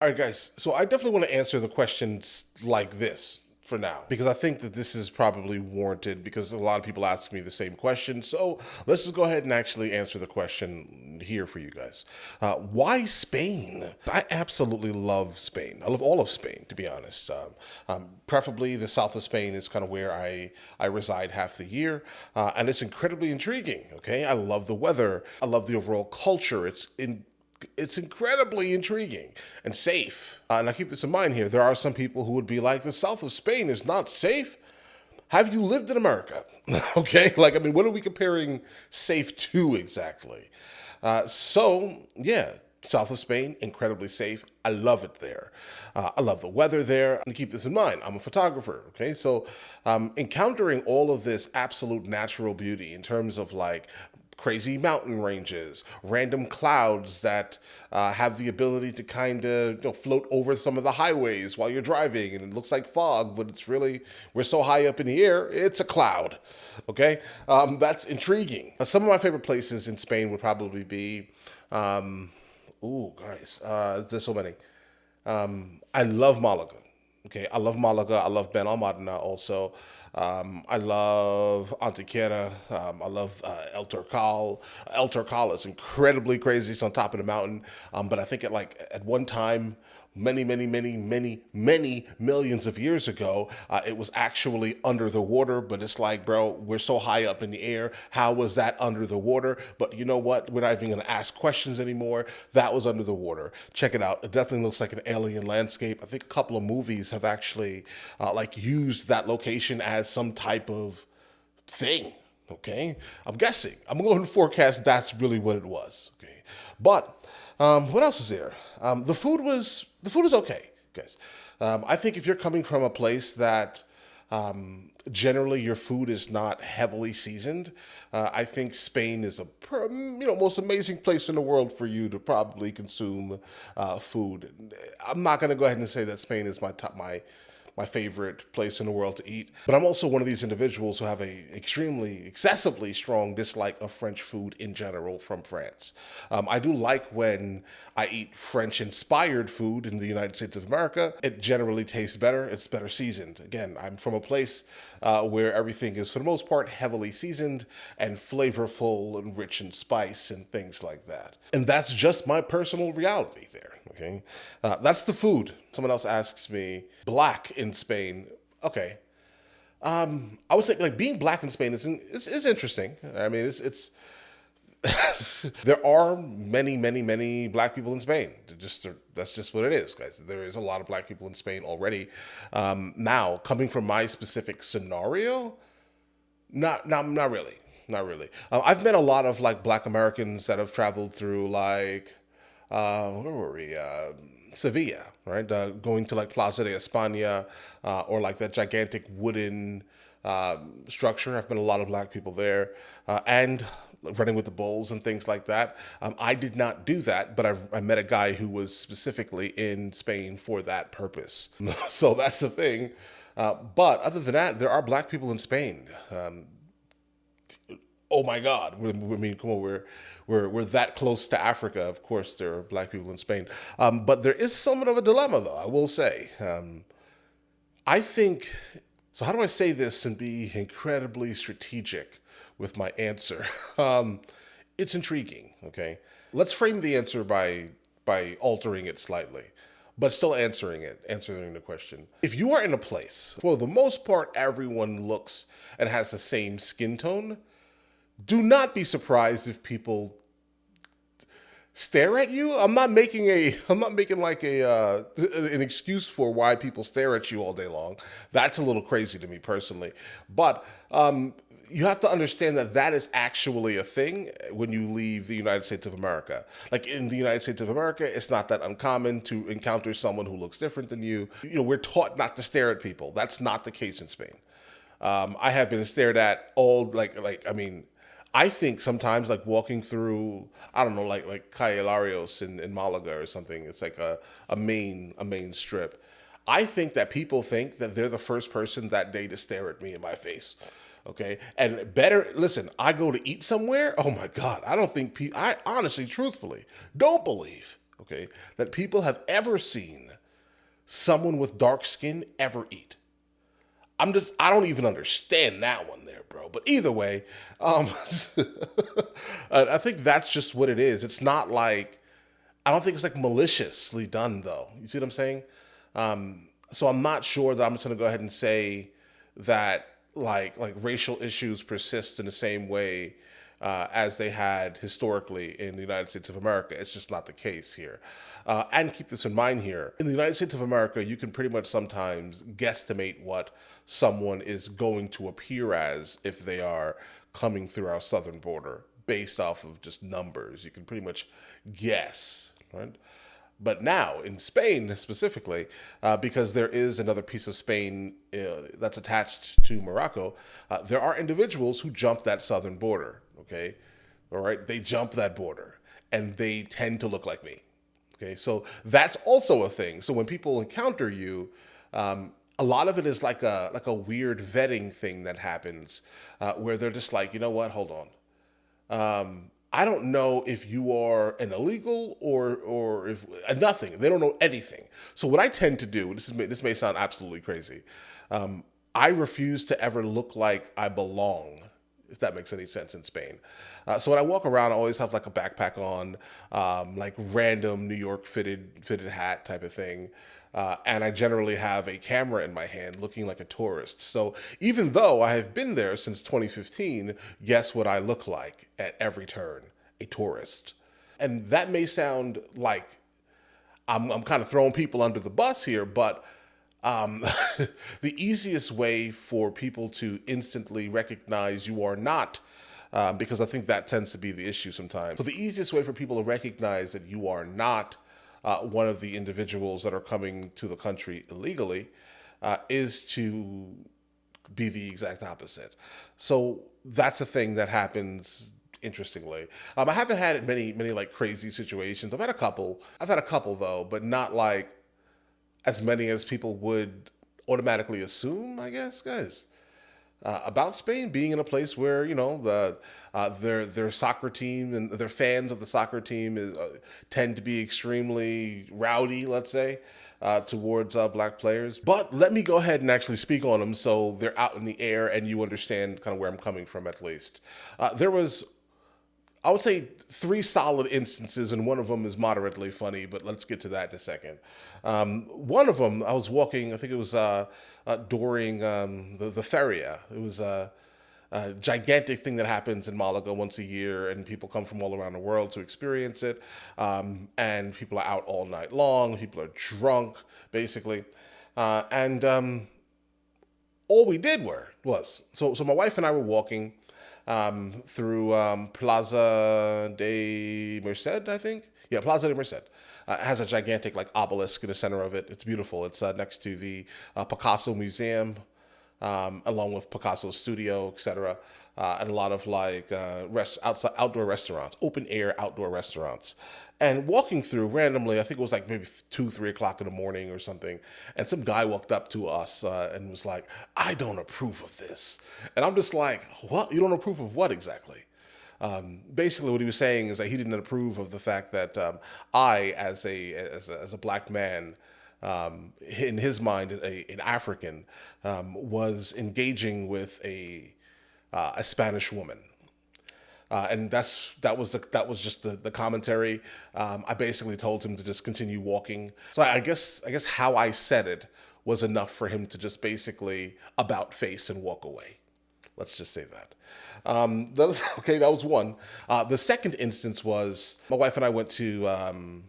All right, guys. So I definitely want to answer the questions like this for now because I think that this is probably warranted because a lot of people ask me the same question. So let's just go ahead and actually answer the question here for you guys. Why Spain? I absolutely love Spain. I love all of Spain, to be honest. Preferably the south of Spain is kind of where I reside half the year, and it's incredibly intriguing. Okay, I love the weather. I love the overall culture. It's incredibly intriguing and safe. And I keep this in mind here. There are some people who would be like, the south of Spain is not safe. Have you lived in America? Okay, like, I mean, what are we comparing safe to exactly? Yeah, south of Spain, incredibly safe. I love it there. I love the weather there. And keep this in mind, I'm a photographer. Okay, so encountering all of this absolute natural beauty in terms of like crazy mountain ranges, random clouds that have the ability to kind of float over some of the highways while you're driving, and it looks like fog, but it's really we're so high up in the air, it's a cloud. Okay, that's intriguing. Some of my favorite places in Spain would probably be, ooh, guys, there's so many. I love Malaga. Okay, I love Malaga. I love Ben Almadena also. I love Antequera. I love El Torcal. El Torcal is incredibly crazy. It's on top of the mountain. But I think at one time, many millions of years ago, it was actually under the water. But it's like, bro, we're so high up in the air. How was that under the water? But you know what? We're not even going to ask questions anymore. That was under the water. Check it out. It definitely looks like an alien landscape. I think a couple of movies have actually used that location as some type of thing. Okay, I'm guessing. I'm going to forecast that's really what it was. Okay, but what else is there? The food is okay, guys. I think if you're coming from a place that generally your food is not heavily seasoned, I think Spain is most amazing place in the world for you to probably consume food. I'm not going to go ahead and say that Spain is my favorite place in the world to eat. But I'm also one of these individuals who have a extremely, excessively strong dislike of French food in general from France. I do like when I eat French-inspired food in the United States of America. It generally tastes better. It's better seasoned. Again, I'm from a place where everything is, for the most part, heavily seasoned and flavorful and rich in spice and things like that. And that's just my personal reality there. Okay, that's the food. Someone else asks me, black in Spain. Okay, I would say like being black in Spain is interesting. I mean, it's there are many black people in Spain. That's just what it is, guys. There is a lot of black people in Spain already. Now, coming from my specific scenario, not really, not really. I've met a lot of like black Americans that have traveled through like where were we? Sevilla, right? Going to like Plaza de España or like that gigantic wooden structure. I've met a lot of black people there and running with the bulls and things like that. I did not do that, but I met a guy who was specifically in Spain for that purpose. So that's the thing. But other than that, there are black people in Spain. Oh my God! I mean, come on, we're that close to Africa. Of course, there are black people in Spain, but there is somewhat of a dilemma, though. I will say. I think so. How do I say this and be incredibly strategic with my answer? It's intriguing. Okay, let's frame the answer by altering it slightly, but still answering the question. If you are in a place, for the most part, everyone looks and has the same skin tone, do not be surprised if people stare at you. I'm not making like an excuse for why people stare at you all day long. That's a little crazy to me personally. But you have to understand that that is actually a thing when you leave the United States of America. Like in the United States of America, it's not that uncommon to encounter someone who looks different than you. You know, we're taught not to stare at people. That's not the case in Spain. I have been stared at all I mean, I think sometimes like walking through, I don't know, like Calle Larios in Malaga or something. It's like a main strip. I think that people think that they're the first person that day to stare at me in my face. Okay. And better, listen, I go to eat somewhere. Oh my God. I don't think I honestly, truthfully, don't believe. okay, that people have ever seen someone with dark skin ever eat. I don't even understand that one there, bro. But either way, um, I think that's just what it is. It's not like, I don't think it's like maliciously done, though. You see what I'm saying? So I'm not sure that I'm just going to go ahead and say that like racial issues persist in the same way as they had historically in the United States of America. It's just not the case here. And keep this in mind here. In the United States of America, you can pretty much sometimes guesstimate what someone is going to appear as if they are coming through our southern border based off of just numbers. You can pretty much guess, right? But now in Spain specifically, because there is another piece of Spain that's attached to Morocco, there are individuals who jump that southern border. Okay, all right, they jump that border, and they tend to look like me. Okay, so that's also a thing. So when people encounter you, a lot of it is like a weird vetting thing that happens, where they're just like, you know what, hold on. I don't know if you are an illegal or if nothing. They don't know anything. So what I tend to do, this may sound absolutely crazy, I refuse to ever look like I belong, if that makes any sense in Spain. So when I walk around, I always have like a backpack on, like random New York fitted hat type of thing. And I generally have a camera in my hand looking like a tourist. So even though I have been there since 2015, guess what I look like at every turn? A tourist. And that may sound like I'm kind of throwing people under the bus here, but um, the easiest way for people to instantly recognize you are not, because I think that tends to be the issue sometimes. So the easiest way for people to recognize that you are not one of the individuals that are coming to the country illegally is to be the exact opposite. So that's a thing that happens. Interestingly, I haven't had many like crazy situations. I've had a couple. I've had a couple though, but not like as many as people would automatically assume, I guess, guys. About Spain being in a place where their soccer team and their fans of the soccer team tend to be extremely rowdy, let's say, towards black players. But let me go ahead and actually speak on them so they're out in the air and you understand kind of where I'm coming from at least. There was, I would say, three solid instances, and one of them is moderately funny, but let's get to that in a second. One of them, I was walking, I think it was during the feria. It was a gigantic thing that happens in Malaga once a year, and people come from all around the world to experience it. And people are out all night long, people are drunk, basically. And all we did was, so my wife and I were walking through Plaza de Merced, I think. Yeah, Plaza de Merced. It has a gigantic like obelisk in the center of it. It's beautiful. It's next to the Picasso Museum, along with Picasso's studio, etc. And a lot of like outdoor restaurants, open air outdoor restaurants. And walking through randomly, I think it was like maybe 2, 3 o'clock in the morning or something, and some guy walked up to us and was like, "I don't approve of this," and I'm just like, "What? You don't approve of what exactly?" Basically, what he was saying is that he didn't approve of the fact that I, as a black man, in his mind, an African, was engaging with a Spanish woman. And that was just the commentary. I basically told him to just continue walking. So I guess how I said it was enough for him to just basically about face and walk away. Let's just say that. Okay, that was one. The second instance was my wife and I went to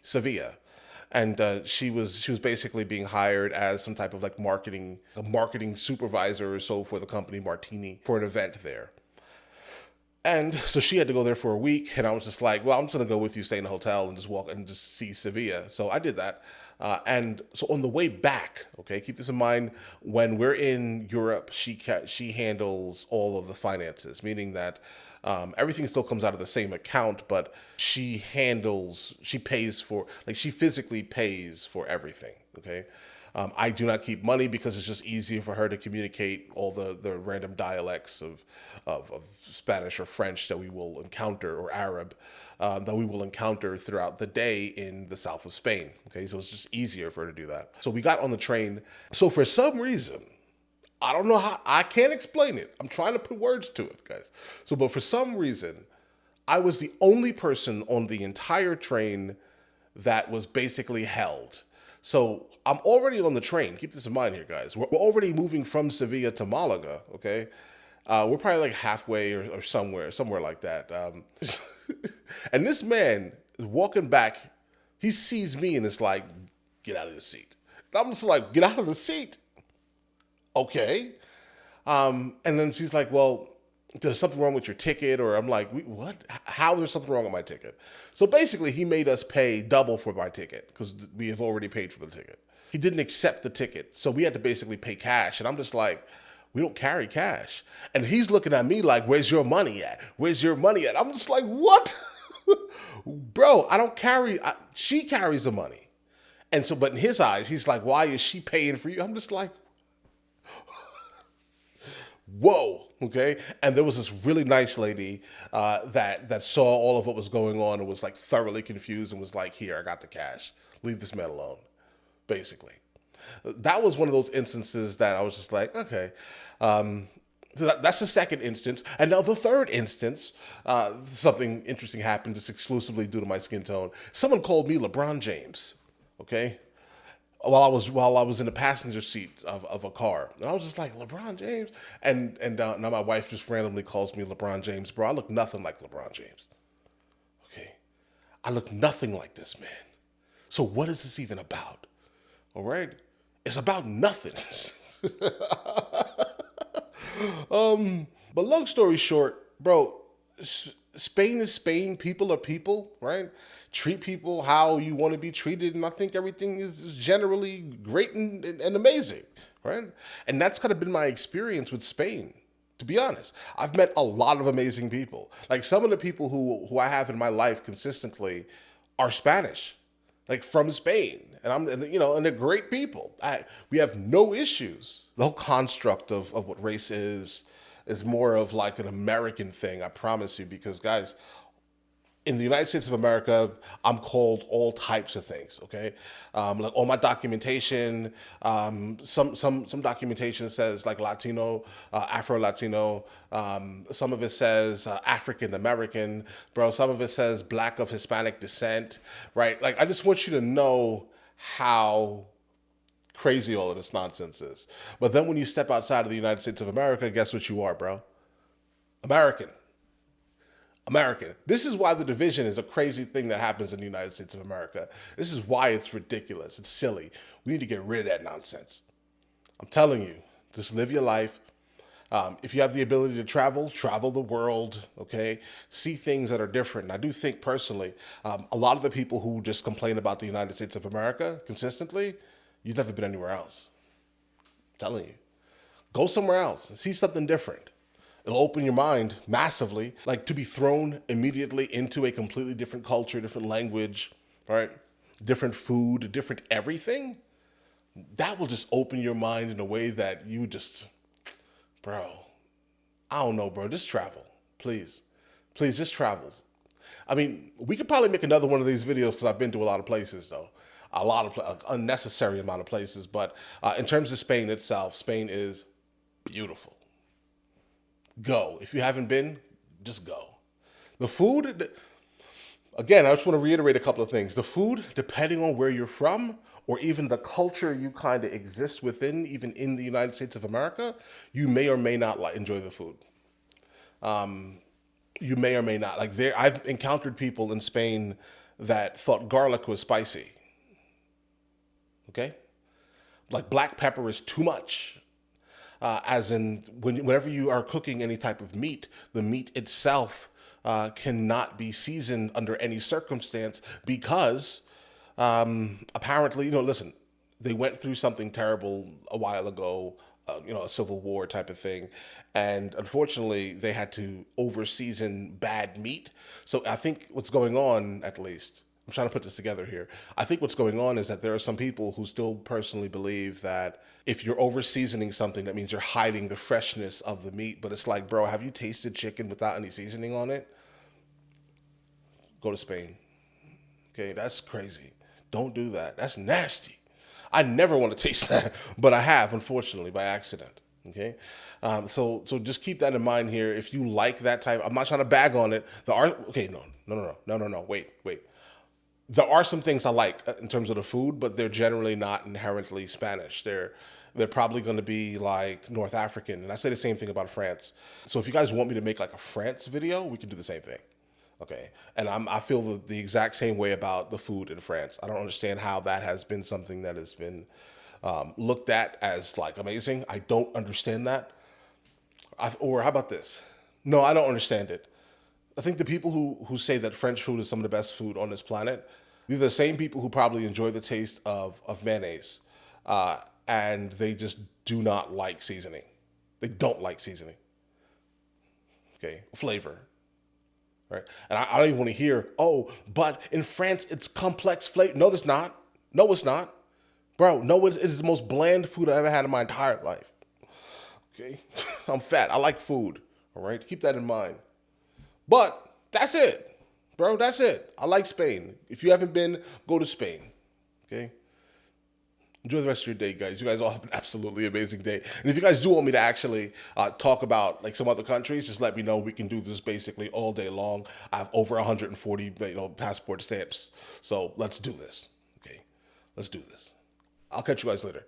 Sevilla, and she was basically being hired as some type of like a marketing supervisor or so for the company Martini for an event there. And so she had to go there for a week, and I was just like, well, I'm just gonna go with you, stay in a hotel, and just walk and just see Sevilla. So I did that. And so on the way back, okay, keep this in mind. When we're in Europe, she handles all of the finances, meaning that everything still comes out of the same account, but she pays for, like, she physically pays for everything. Okay. I do not keep money because it's just easier for her to communicate all the random dialects of Spanish or French that we will encounter, or Arab, that we will encounter throughout the day in the south of Spain. Okay, so it's just easier for her to do that. So we got on the train. So for some reason, I don't know how, I can't explain it. I'm trying to put words to it, guys. So, but for some reason, I was the only person on the entire train that was basically held. So I'm already on the train. Keep this in mind here, guys. We're already moving from Sevilla to Malaga, okay? We're probably like halfway or somewhere like that. And this man is walking back. He sees me and it's like, get out of the seat. And I'm just like, get out of the seat. Okay. And then she's like, well, there's something wrong with your ticket. Or I'm like, what? How is there something wrong with my ticket? So basically, he made us pay double for my ticket because we have already paid for the ticket. He didn't accept the ticket. So we had to basically pay cash. And I'm just like, we don't carry cash. And he's looking at me like, where's your money at? Where's your money at? I'm just like, what? Bro, I don't carry, she carries the money. And so, but in his eyes, he's like, why is she paying for you? I'm just like, whoa, okay? And there was this really nice lady that saw all of what was going on and was like thoroughly confused and was like, here, I got the cash. Leave this man alone, basically. That was one of those instances that I was just like, okay. So that's the second instance. And now the third instance, something interesting happened just exclusively due to my skin tone. Someone called me LeBron James, okay? While I was in the passenger seat of a car, and I was just like, LeBron James, and now my wife just randomly calls me LeBron James. Bro, I look nothing like LeBron James. Okay, I look nothing like this man. So what is this even about? All right, it's about nothing. But long story short, bro, Spain is Spain. People are people, right? Treat people how you want to be treated, and I think everything is generally great and amazing, right? And that's kind of been my experience with Spain. To be honest, I've met a lot of amazing people. Like some of the people who I have in my life consistently are Spanish, like from Spain, and they're great people. We have no issues. The whole construct of what race is more of like an American thing, I promise you, because guys, in the United States of America, I'm called all types of things. Okay, like all my documentation, some documentation says like Latino, Afro Latino. Some of it says African American, bro. Some of it says Black of Hispanic descent. Right? Like I just want you to know how crazy all of this nonsense is. But then when you step outside of the United States of America, guess what you are, bro? American. American. This is why the division is a crazy thing that happens in the United States of America. This is why it's ridiculous. It's silly. We need to get rid of that nonsense. I'm telling you, just live your life. If you have the ability to travel the world, okay? See things that are different. And I do think personally, a lot of the people who just complain about the United States of America consistently, you've never been anywhere else. I'm telling you. Go somewhere else. See something different. It'll open your mind massively, like to be thrown immediately into a completely different culture, different language, right? Different food, different everything. That will just open your mind in a way that you just, bro, I don't know, bro. Just travel, please. Please, just travel. I mean, we could probably make another one of these videos because I've been to a lot of places, though. A lot of unnecessary amount of places. But in terms of Spain itself, Spain is beautiful. Go. If you haven't been, just go. The food, again, I just want to reiterate a couple of things. The food, depending on where you're from, or even the culture you kind of exist within, even in the United States of America, you may or may not enjoy the food. You may or may not. Like I've encountered people in Spain that thought garlic was spicy. Okay? Like black pepper is too much. As in, whenever you are cooking any type of meat, the meat itself cannot be seasoned under any circumstance because apparently, listen, they went through something terrible a while ago, a civil war type of thing. And unfortunately, they had to over-season bad meat. So I think what's going on, at least, I'm trying to put this together here. I think what's going on is that there are some people who still personally believe that if you're over seasoning something, that means you're hiding the freshness of the meat. But it's like, bro, have you tasted chicken without any seasoning on it? Go to Spain. Okay, that's crazy. Don't do that. That's nasty. I never want to taste that, but I have, unfortunately, by accident. Okay, so just keep that in mind here. If you like that type, I'm not trying to bag on it. Okay, no. Wait. There are some things I like in terms of the food, but they're generally not inherently Spanish. They're probably going to be like North African, and I say the same thing about France. So if you guys want me to make like a France video, we can do the same thing. Okay, and I feel the exact same way about the food in France. I don't understand how that has been something that has been looked at as like amazing. I don't understand that. Or how about this? No, I don't understand it. I think the people who say that French food is some of the best food on this planet, these are the same people who probably enjoy the taste of mayonnaise, and they just do not like seasoning. They don't like seasoning. Okay, flavor. Right? And I don't even want to hear, oh, but in France it's complex flavor. No, it's not. No, it's not. Bro, no, it is the most bland food I ever had in my entire life. Okay? I'm fat. I like food. All right? Keep that in mind. But that's it. Bro, that's it. I like Spain. If you haven't been, go to Spain. Okay? Enjoy the rest of your day, guys. You guys all have an absolutely amazing day. And if you guys do want me to actually talk about like some other countries, just let me know. We can do this basically all day long. I have over 140, passport stamps. So let's do this. Okay, let's do this. I'll catch you guys later.